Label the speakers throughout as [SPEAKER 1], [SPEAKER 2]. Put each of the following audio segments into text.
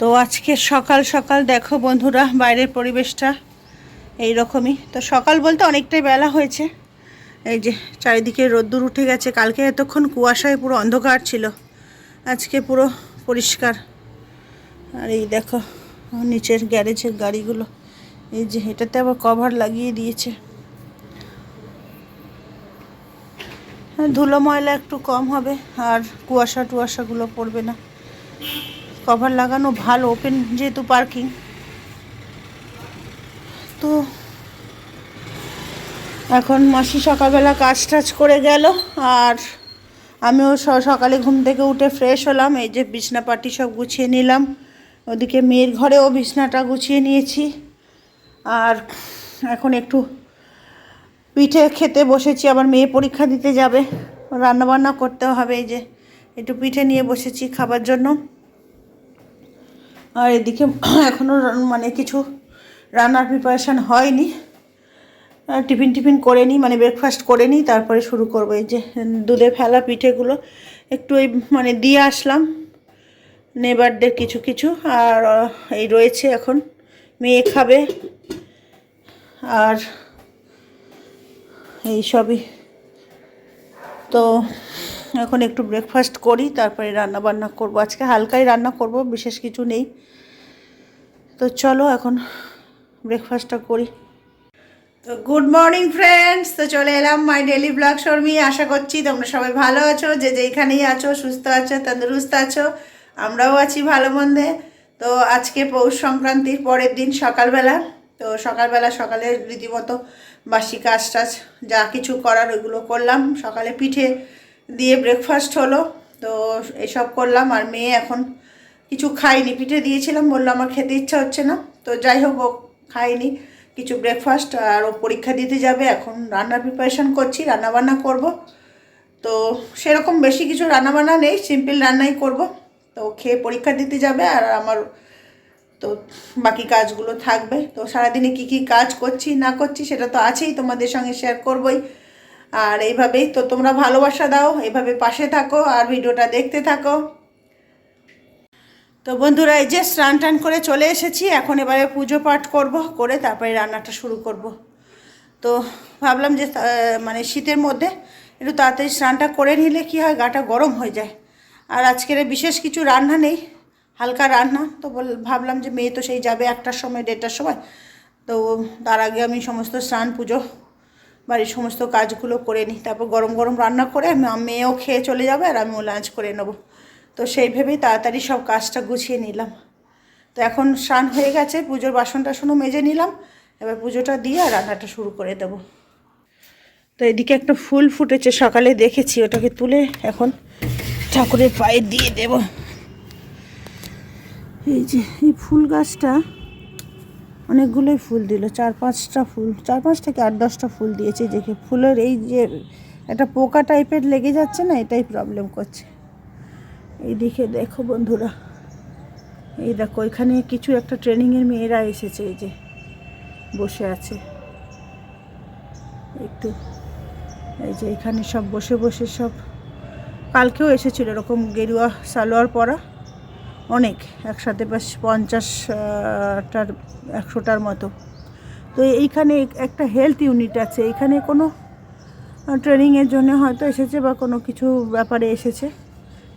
[SPEAKER 1] তো আজকে সকাল সকাল দেখো বন্ধুরা, বাইরের পরিবেশটা এই রকমই। তো সকাল বলতে অনেকটাই বেলা হয়েছে। এই যে চারিদিকে রোদ্দুর উঠে গেছে। কালকে এতক্ষণ কুয়াশায় পুরো অন্ধকার ছিল, আজকে পুরো পরিষ্কার। আর এই দেখো নিচের গ্যারেজের গাড়িগুলো, এই যে এটাতে আবার কভার লাগিয়ে দিয়েছে। ধুলো ময়লা একটু কম হবে আর কুয়াশা টুয়াশাগুলো পড়বে না। কভার লাগানো ভালো, ওপেন যেহেতু পার্কিং। তো এখন মাসি সকালবেলা কাজ টাজ করে গেল, আর আমিও সকালে ঘুম থেকে উঠে ফ্রেশ হলাম। এই যে বিছনাপাটি সব গুছিয়ে নিলাম, ওদিকে মেয়ের ঘরেও বিছনাটা গুছিয়ে নিয়েছি। আর এখন একটু পিঠে খেতে বসেছি, আবার মেয়ে পরীক্ষা দিতে যাবে, রান্নাবান্না করতে হবে। এই যে একটু পিঠে নিয়ে বসেছি খাবার জন্য। আর এদিকে এখনও মানে কিছু রান্নার প্রিপারেশান হয়নি, টিফিন করে নিই, মানে ব্রেকফাস্ট করে নিই, তারপরে শুরু করবো। এই যে দুধে ফেলা পিঠেগুলো একটু এই মানে দিয়ে আসলাম নেবারদের কিছু কিছু, আর এই রয়েছে, এখন মেয়ে খাবে। আর এই সবই তো এখন একটু ব্রেকফাস্ট করি, তারপরে রান্না বান্না করবো। আজকে হালকাই রান্না করব, বিশেষ কিছু নেই। তো চলো এখন ব্রেকফাস্টটা করি। তো গুড মর্নিং ফ্রেন্ডস, তো চলে এলাম মাই ডেলি ব্লগ শর্মি। আশা করছি তোমরা সবাই ভালো আছো, যে যেখানেই আছো সুস্থ আছো, তন্দুরুস্ত আছো। আমরাও আছি ভালো মন্দে। তো আজকে পৌষ সংক্রান্তির পরের দিন সকালবেলা। তো সকালে রীতিমতো বাসি কাজ টাজ যা কিছু করার ওইগুলো করলাম। সকালে পিঠে দিয়ে ব্রেকফাস্ট হলো, তো এসব করলাম। আর মেয়ে এখন কিছু খাইনি, পিঠে দিয়েছিলাম, বললো আমার খেতে ইচ্ছা হচ্ছে না। তো যাই হোক, ও খাইনি কিছু ব্রেকফাস্ট। আর ও পরীক্ষা দিতে যাবে, এখন রান্নার প্রিপারেশান করছি, রান্নাবান্না করব। তো সেরকম বেশি কিছু রান্নাবান্না নেই, সিম্পল রান্নাই করব। তো খেয়ে পরীক্ষা দিতে যাবে, আর আমার তো বাকি কাজগুলো থাকবে। তো সারাদিনে কি কি কাজ করছি না করছি সেটা তো আছেই, তোমাদের সঙ্গে শেয়ার করবই। আর এইভাবেই তো তোমরা ভালোবাসা দাও, এইভাবে পাশে থাকো আর ভিডিওটা দেখতে থাকো। তো বন্ধুরা, এই যে স্নান টান করে চলে এসেছি, এখন এবারে পুজো পাঠ করব, করে তারপরে রান্নাটা শুরু করব। তো ভাবলাম যে মানে শীতের মধ্যে একটু তাড়াতাড়ি স্নানটা করে নিলে কী হয়, গাটা গরম হয়ে যায়। আর আজকের বিশেষ কিছু রান্না নেই, হালকা রান্না। তো ভাবলাম যে মেয়ে তো সেই যাবে 1টার সময় 1:30টার সময়, তো তার আগে আমি সমস্ত স্নান পুজো বাড়ির সমস্ত কাজগুলো করে নিই, তারপর গরম গরম রান্না করে মেয়েও খেয়ে চলে যাবে, আর আমিও লাঞ্চ করে নেবো। তো সেই ভেবেই তাড়াতাড়ি সব কাজটা গুছিয়ে নিলাম। তো এখন স্নান হয়ে গেছে, পুজোর বাসন টাসনও মেজে নিলাম, এবার পুজোটা দিয়ে আর রান্নাটা শুরু করে দেব। তো এদিকে একটা ফুল ফুটেছে, সকালে দেখেছি, ওটাকে তুলে এখন ঠাকুরের পায়ে দিয়ে দেব। এই যে এই ফুল গাছটা অনেকগুলোই ফুল দিল, 4-5টা ফুল, 4-5 থেকে 8-10টা ফুল দিয়েছে। দেখে ফুলের এই যে একটা পোকা টাইপের লেগে যাচ্ছে না, এটাই প্রবলেম করছে। এইদিকে দেখো বন্ধুরা, এই দেখো এখানে কিছু একটা ট্রেনিংয়ের মেয়েরা এসেছে, এই যে বসে আছে একটু। এই যে এখানে সব বসে বসে সব, কালকেও এসেছিল এরকম গেরুয়া সালোয়ার পরা অনেক, একসাথে বেশ 50টার 100টার মতো। তো এইখানে একটা হেলথ ইউনিট আছে, এখানে কোনো ট্রেনিংয়ের জন্য হয়তো এসেছে বা কোনো কিছু ব্যাপারে এসেছে।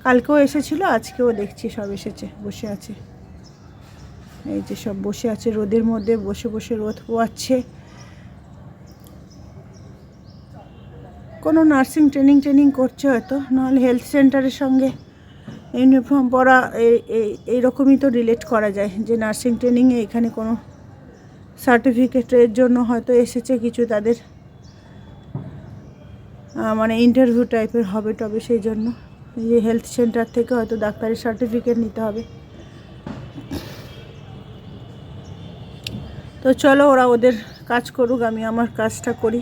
[SPEAKER 1] কালকেও এসেছিল, আজকেও দেখছি সব এসেছে, বসে আছে। এই যে সব বসে আছে রোদের মধ্যে, বসে বসে রোদ পোয়াচ্ছে। কোনো নার্সিং ট্রেনিং করছে হয়তো, নাহলে হেলথ সেন্টারের সঙ্গে ইউনিফর্ম পরা এইরকমই তো রিলেট করা যায়, যে নার্সিং ট্রেনিংয়ে এখানে কোনো সার্টিফিকেটের জন্য হয়তো এসেছে কিছু, তাদের মানে ইন্টারভিউ টাইপের হবে, তবে সেই জন্য এই হেলথ সেন্টার থেকে হয়তো ডাক্তারের সার্টিফিকেট নিতে হবে। তো চলো, ওরা ওদের কাজ করুক, আমি আমার কাজটা করি।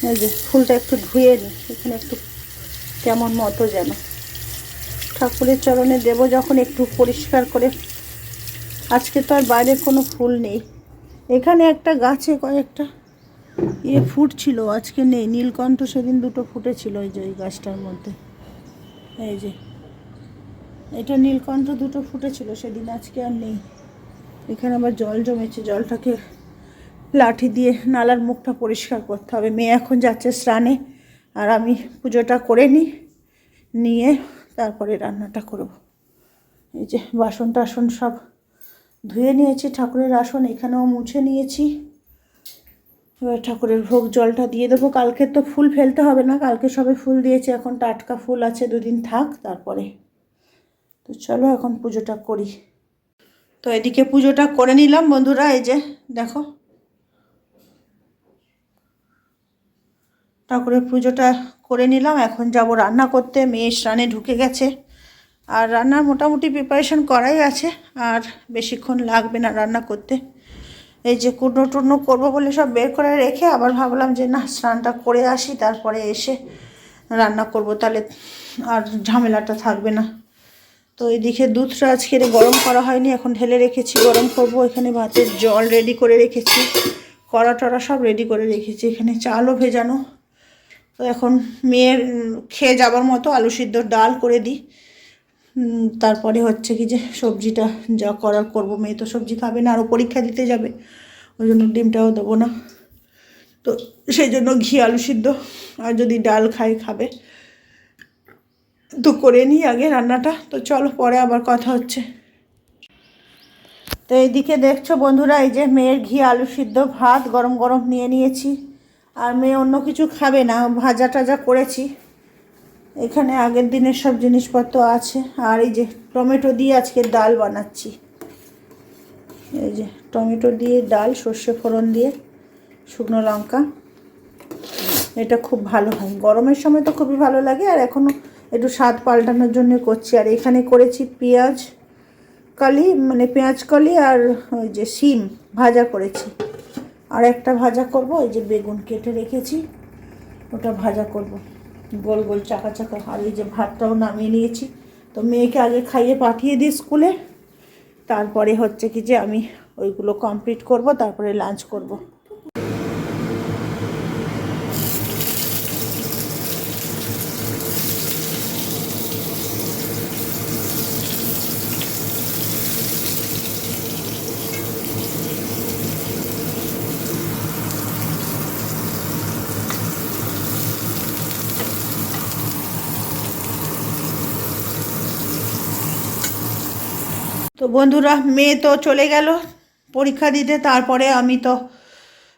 [SPEAKER 1] এই যে ফুলটা একটু ধুয়ে নিই, এখানে একটু কেমন মতো যেন, ঠাকুরের চরণে দেব যখন, একটু পরিষ্কার করে। আজকে তো আর বাইরে কোনো ফুল নেই, এখানে একটা গাছে কয়েকটা ফুটছিল, আজকে নেই। নীলকণ্ঠ সেদিন দুটো ফুটেছিল ওই যে ওই গাছটার মধ্যে। এই যে এটা নীলকণ্ঠ দুটো ফুটেছিল সেদিন, আজকে আর নেই। এখানে আবার জল জমেছে, জলটাকে লাঠি দিয়ে নালার মুখটা পরিষ্কার করতে হবে। মেয়ে এখন যাচ্ছে স্নানে, আর আমি পুজোটা করে নিয়ে তারপরে রান্নাটা করব। এই যে বাসন টাসন সব ধুয়ে নিয়েছি, ঠাকুরের আসন এখানেও মুছে নিয়েছি। এবার ঠাকুরের ভোগ জলটা দিয়ে দেবো। কালকে তো ফুল ফেলতে হবে না, কালকে সবে ফুল দিয়েছে, এখন টাটকা ফুল আছে, দুদিন থাক তারপরে। তো চলো এখন পুজোটা করি। তো এদিকে পুজোটা করে নিলাম বন্ধুরা। এই যে দেখো ঠাকুরের পুজোটা করে নিলাম। এখন যাব রান্না করতে। মেয়ে স্নানে ঢুকে গেছে, আর রান্নার মোটামুটি প্রিপারেশন করাই আছে, আর বেশিক্ষণ লাগবে না রান্না করতে। এই যে কুটনো টুটনো করবো বলে সব বের করে রেখে আবার ভাবলাম যে না, স্নানটা করে আসি, তারপরে এসে রান্না করব, তাহলে আর ঝামেলাটা থাকবে না। তো এদিকে দুধটা আজকে গরম করা হয়নি, এখন ঢেলে রেখেছি, গরম করব। এখানে ভাতের জল রেডি করে রেখেছি, কড়া টড়া সব রেডি করে রেখেছি, এখানে চালও ভেজানো। তো এখন মেয়ের খেয়ে যাবার মতো আলু সিদ্ধ ডাল করে দিই, তারপরে হচ্ছে কি যে সবজিটা যা করার করব। মেয়ে তো সবজি খাবে না, আরও পরীক্ষা দিতে যাবে, ওই জন্য ডিমটাও দেবো না। তো সেই জন্য ঘি আলু সিদ্ধ, আর যদি ডাল খাবে। তো করে নিই আগে রান্নাটা। তো চলো পরে আবার কথা হচ্ছে। তো এইদিকে দেখছো বন্ধুরা, এই যে মেয়ের ঘি আলু সিদ্ধ ভাত গরম গরম নিয়ে নিয়েছি। আর মেয়ে অন্য কিছু খাবে না, ভাজা টাজা করেছি, এখানে আগের দিনের সব জিনিসপত্র আছে। আর এই যে টমেটো দিয়ে আজকে ডাল বানাচ্ছি। এই যে টমেটো দিয়ে ডাল, সর্ষে ফোড়ন দিয়ে, শুকনো লঙ্কা, এটা খুব ভালো হয় গরমের সময়, তো খুবই ভালো লাগে। আর এখনও একটু স্বাদ পাল্টানোর জন্য করছি। আর এখানে করেছি পেঁয়াজ কলি, মানে পেঁয়াজ কলি, আর ওই যে শিম ভাজা করেছি। আর একটা ভাজা করব, ওই যে বেগুন কেটে রেখেছি, ওটা ভাজা করব গোল গোল চাকা চাকা। আর এই যে ভাতটাও নামিয়ে নিয়েছি। তো মেয়েকে আগে খাইয়ে পাঠিয়ে দিই স্কুলে, তারপরে হচ্ছে কি যে আমি ওইগুলো কমপ্লিট করব, তারপরে লাঞ্চ করব। তো বন্ধুরা, মেয়ে তো চলে গেল পরীক্ষা দিতে, তারপরে আমি তো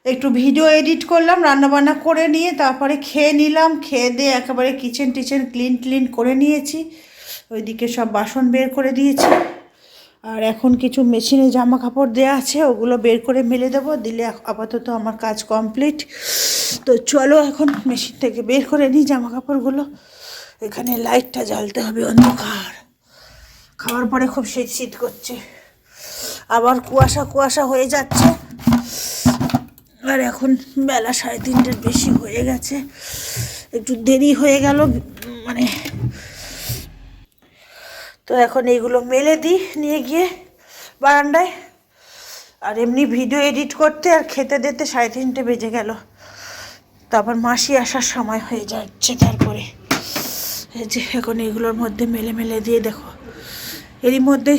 [SPEAKER 1] একটু ভিডিও এডিট করলাম, রান্নাবান্না করে নিয়ে তারপরে খেয়ে নিলাম। খেয়ে দিয়ে একেবারে কিচেন টিচেন ক্লিন করে নিয়েছি। ওইদিকে সব বাসন বের করে দিয়েছি। আর এখন কিছু মেশিনে জামা কাপড় দেওয়া আছে, ওগুলো বের করে মেলে দেবো, দিলে আপাতত আমার কাজ কমপ্লিট। তো চলো এখন মেশিন থেকে বের করে নিই জামা কাপড়গুলো। এখানে লাইটটা জ্বালতে হবে, অন্ধকার। খাওয়ার পরে খুব শীত করছে, আবার কুয়াশা হয়ে যাচ্ছে। আর এখন বেলা 3:30 বেশি হয়ে গেছে, একটু দেরি হয়ে গেল মানে। তো এখন এইগুলো মেলে দিই নিয়ে গিয়ে বারান্দায়। আর এমনি ভিডিও এডিট করতে আর খেতে দিতে 3:30 বেজে গেল। তারপর মাসি আসার সময় হয়ে যাচ্ছে। তারপরে এই যে এখন এগুলোর মধ্যে মেলে দিয়ে দেখো, এরই মধ্যে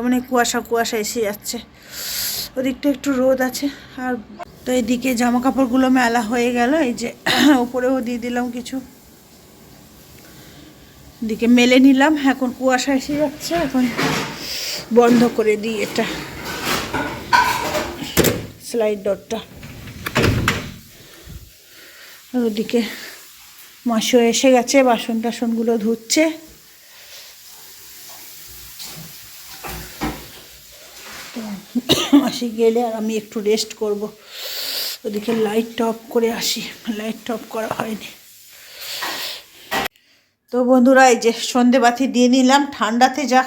[SPEAKER 1] মানে কুয়াশা এসে যাচ্ছে। ওদিকটা একটু রোদ আছে। আর তো এদিকে জামা কাপড়গুলো মেলা হয়ে গেল, এই যে উপরেও দিয়ে দিলাম কিছু, দিকে মেলে নিলাম। এখন কুয়াশা এসে যাচ্ছে, এখন বন্ধ করে দিই এটা স্লাইড ডোরটা। আর ওদিকে মাসিও এসে গেছে, বাসন টাসনগুলো ধুচ্ছে। মাসি গেলে আর আমি একটু রেস্ট করব। ওদিকে লাইটটা অফ করে আসি, লাইটটা অফ করা হয়নি। তো বন্ধুরা, এই যে সন্ধেবাতি দিয়ে নিলাম। ঠান্ডাতে যা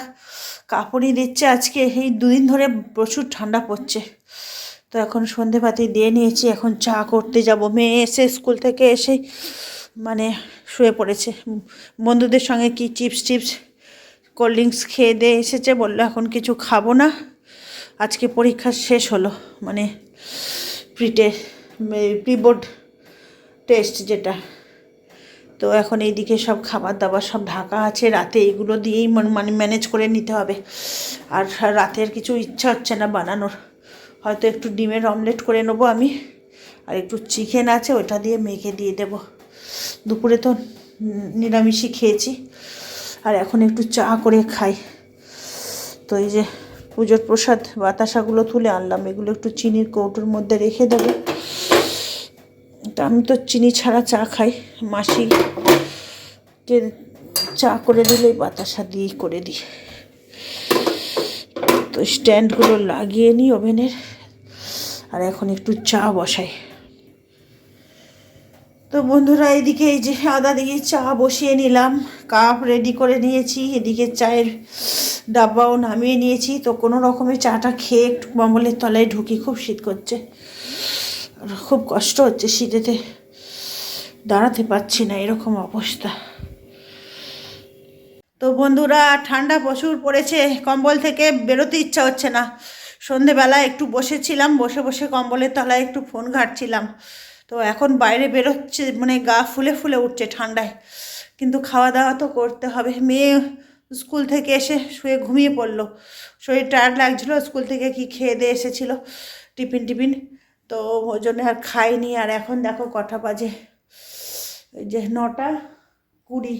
[SPEAKER 1] কাঁপুনি দিচ্ছে আজকে, এই 2 দিন ধরে প্রচুর ঠান্ডা পড়ছে। তো এখন সন্ধেবাতি দিয়ে নিয়েছি, এখন চা করতে যাব। মেয়ে এসে স্কুল থেকে এসে মানে শুয়ে পড়েছে, বন্ধুদের সঙ্গে কি চিপস কোল্ড ড্রিঙ্কস খেয়ে দিয়ে এসেছে, বললো এখন কিছু খাবো না, আজকে পরীক্ষা শেষ হলো, মানে প্রি বোর্ড টেস্ট যেটা। তো এখন এইদিকে সব খাবার দাবার সব ঢাকা আছে, রাতে এইগুলো দিয়েই মানে ম্যানেজ করে নিতে হবে। আর রাতের কিছু ইচ্ছা হচ্ছে না বানানোর, হয়তো একটু ডিমের অমলেট করে নেবো আমি, আর একটু চিকেন আছে ওটা দিয়ে মেখে দিয়ে দেব। দুপুরে তো নিরামিষই খেয়েছি, আর এখন একটু চা করে খাই। তো এই যে পুজোর প্রসাদ বাতাসাগুলো তুলে আনলাম, এগুলো একটু চিনির কৌটোর মধ্যে রেখে দেবো। তা আমি তো চিনি ছাড়া চা খাই, মাসিকে চা করে দিলেই বাতাসা দিয়েই করে দিই। তো স্ট্যান্ডগুলো লাগিয়ে নিই ওভেনের, আর এখন একটু চা বসাই। তো বন্ধুরা এইদিকে এই যে আদা দিয়ে চা বসিয়ে নিলাম, কাপ রেডি করে নিয়েছি, এদিকে চায়ের ডাব্বাও নামিয়ে নিয়েছি। তো কোনো রকমে চাটা খেয়ে একটু কম্বলের তলায় ঢুকি, খুব শীত করছে, খুব কষ্ট হচ্ছে শীতেতে, দাঁড়াতে পারছি না, এরকম অবস্থা। তো বন্ধুরা ঠান্ডা প্রচুর পড়েছে, কম্বল থেকে বেরোতে ইচ্ছা হচ্ছে না। সন্ধেবেলা একটু বসেছিলাম, বসে বসে কম্বলের তলায় একটু ফোন ঘাঁটছিলাম। তো এখন বাইরে বেরোচ্ছে মানে গা ফুলে ফুলে উঠছে ঠান্ডায়, কিন্তু খাওয়া দাওয়া তো করতে হবে। মেয়ে স্কুল থেকে এসে শুয়ে ঘুমিয়ে পড়লো, শরীর টায়ার্ড লাগছিলো, স্কুল থেকে কি খেয়ে দিয়ে এসেছিলো টিফিন, তো ওই জন্য আর খাইনি। আর এখন দেখো কটা বাজে, এই যে 9:20।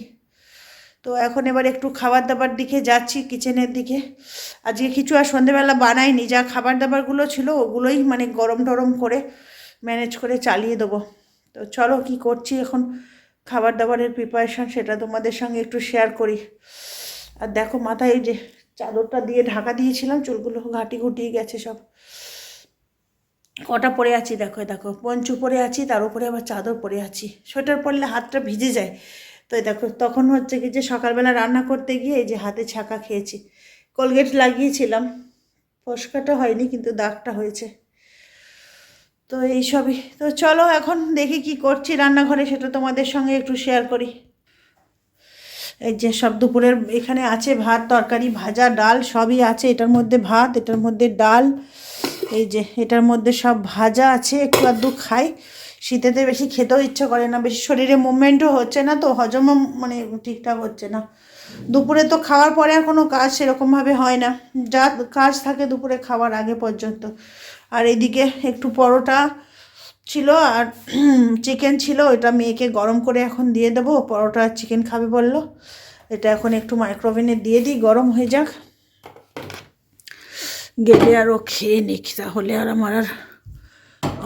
[SPEAKER 1] তো এখন এবার একটু খাবার দাবার দিকে যাচ্ছি, কিচেনের দিকে। আজকে কিছু আর সন্ধেবেলা বানাইনি, যা খাবার দাবারগুলো ছিল ওগুলোই মানে গরম টরম করে ম্যানেজ করে চালিয়ে দেবো। তো চলো কি করছি এখন খাবার দাবারের প্রিপারেশান, সেটা তোমাদের সঙ্গে একটু শেয়ার করি। আর দেখো মাথায় এই যে চাদরটা দিয়ে ঢাকা দিয়েছিলাম, চুলগুলো ঘাটি ঘুটিয়ে গেছে সব। কটা পরে আছি দেখো, দেখো পঞ্চু পরে আছি, তার উপরে আবার চাদর পরে আছি, সোয়েটার পরলে হাতটা ভিজে যায়। তো দেখো তখন হচ্ছে কি যে সকালবেলা রান্না করতে গিয়ে এই যে হাতে ছাকা খেয়েছি। কোলগেট লাগিয়েছিলাম, ফসকাটা হয়নি কিন্তু দাগটা হয়েছে। তো এইসবই। তো চলো এখন দেখি কি করছি রান্নাঘরে, সেটা তোমাদের সঙ্গে একটু শেয়ার করি। এই যে সব দুপুরের এখানে আছে ভাত, তরকারি, ভাজা, ডাল সবই আছে। এটার মধ্যে ভাত, এটার মধ্যে ডাল, এই যে এটার মধ্যে সব ভাজা আছে। একটু আধটু খাই, শীতেতে বেশি খেতেও ইচ্ছা করে না, বেশি শরীরে মুভমেন্টও হচ্ছে না, তো হজমও মানে ঠিকঠাক হচ্ছে না। দুপুরে তো খাওয়ার পরে আর কোনো কাজ সেরকমভাবে হয় না, যা কাজ থাকে দুপুরে খাওয়ার আগে পর্যন্ত। আর এদিকে একটু পরোটা ছিল আর চিকেন ছিল, ওটা মেয়েকে গরম করে এখন দিয়ে দেবো। পরোটা আর চিকেন খাবে বললো, এটা এখন একটু মাইক্রোওভেনে দিয়ে দিই, গরম হয়ে যাক, গেলে আরও খেয়ে নিক, তাহলে আর আমার আর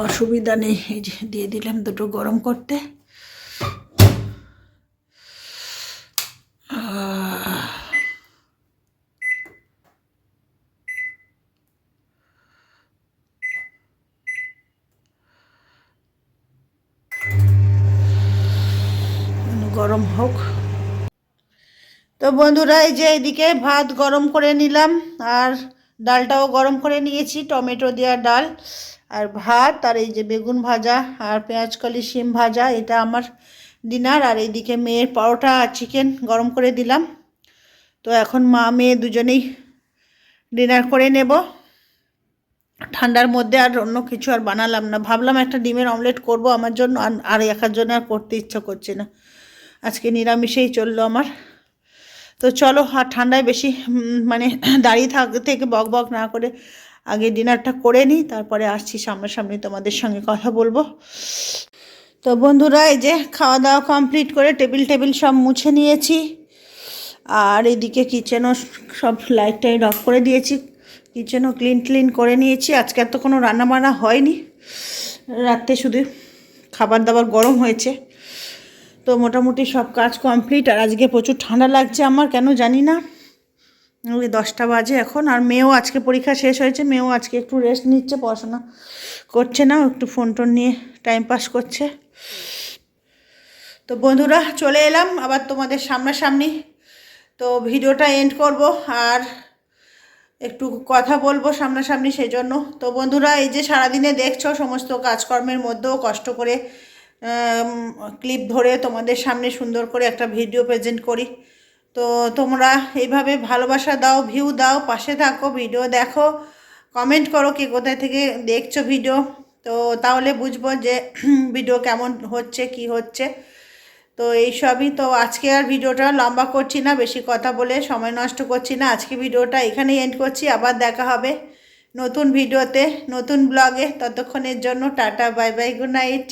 [SPEAKER 1] অসুবিধা নেই। এই যে দিয়ে দিলাম দুটো গরম করতে। গরম হোক। তো বন্ধুরা এই যে এদিকে ভাত গরম করে নিলাম, আর ডালটাও গরম করে নিয়েছি, টমেটো দেওয়া ডাল আর ভাত, আর এই যে বেগুন ভাজা আর পেঁয়াজকলি শিম ভাজা, এটা আমার ডিনার। আর এইদিকে মেয়ের পরোটা আর চিকেন গরম করে দিলাম। তো এখন মা মেয়ে দুজনেই ডিনার করে নেব। ঠান্ডার মধ্যে আর অন্য কিছু আর বানালাম না, ভাবলাম একটা ডিমের অমলেট করব আমার জন্য, আর একার জন্য আর করতে ইচ্ছা করছে না, আজকে নিরামিষেই চললো আমার। তো চলো আর ঠান্ডায় বেশি মানে দাঁড়িয়ে থেকে বক বক না করে আগে ডিনারটা করে নিই, তারপরে আসছি সামনাসামনি তোমাদের সঙ্গে কথা বলবো। তো বন্ধুরা এই যে খাওয়া দাওয়া কমপ্লিট করে টেবিল সব মুছে নিয়েছি, আর এদিকে কিচেনও সব লাইট টাইট অফ করে দিয়েছি, কিচেনও ক্লিন করে নিয়েছি। আজকে আর তো কোনো রান্নাবান্না হয়নি, রাতে শুধু খাবার দাবার গরম হয়েছে। তো মোটামুটি সব কাজ কমপ্লিট। আর আজকে প্রচুর ঠান্ডা লাগছে আমার, কেন জানি না। ওই 10টা বাজে এখন, আর মেয়েও আজকে পরীক্ষা শেষ হয়েছে, মেয়েও আজকে একটু রেস্ট নিচ্ছে, পড়াশোনা করছে না, একটু ফোন টোন নিয়ে টাইম পাস করছে। তো বন্ধুরা চলে এলাম আবার তোমাদের সামনাসামনি, তো ভিডিওটা এন্ড করব আর একটু কথা বলবো সামনাসামনি সেই জন্য। তো বন্ধুরা এই যে সারাদিনে দেখছো সমস্ত কাজকর্মের মধ্যেও কষ্ট করে ক্লিপ ধরে তোমাদের সামনে সুন্দর করে একটা ভিডিও প্রেজেন্ট করি। তো তোমরা এইভাবে ভালোবাসা দাও, ভিউ দাও, পাশে থাকো, ভিডিও দেখো, কমেন্ট করো কে কোথায় থেকে দেখছো ভিডিও, তো তাহলে বুঝবো যে ভিডিও কেমন হচ্ছে কি হচ্ছে। তো এইসবই। তো আজকে আর ভিডিওটা লম্বা করছি না, বেশি কথা বলে সময় নষ্ট করছি না, আজকে ভিডিওটা এখানেই এন্ড করছি। আবার দেখা হবে নতুন ভিডিওতে, নতুন ব্লগে। ততক্ষণের জন্য tata, bye bye, good night.